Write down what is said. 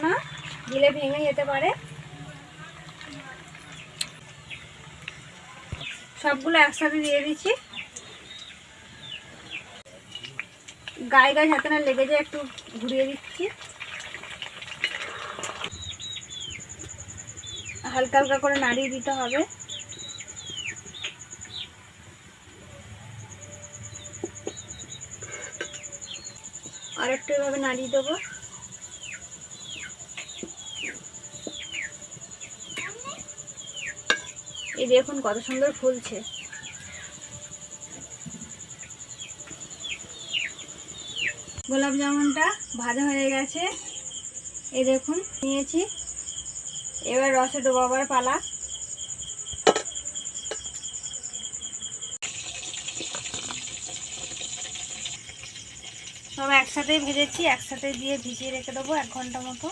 না দিলে ভেঙে যেতে পারে। সবগুলো একসাথে দিয়ে দিচ্ছি। গায়ে গায়ে যাতে না লেগে যায় একটু ঘুরিয়ে দিচ্ছি। হালকা হালকা করে নাড়িয়ে দিতে হবে। আর একটু এভাবে নাড়িয়ে দেবো। এই দেখুন কত সুন্দর ফুলছে। গোলাপ জামুনটা ভাজা হয়ে গেছে, এই দেখুন নিয়েছি। এবার রসে ডোবাবার পালা। সব একসাথেই ভেজেছি, একসাথে দিয়ে ভিজিয়ে রেখে দেবো 1 ঘন্টা মতো।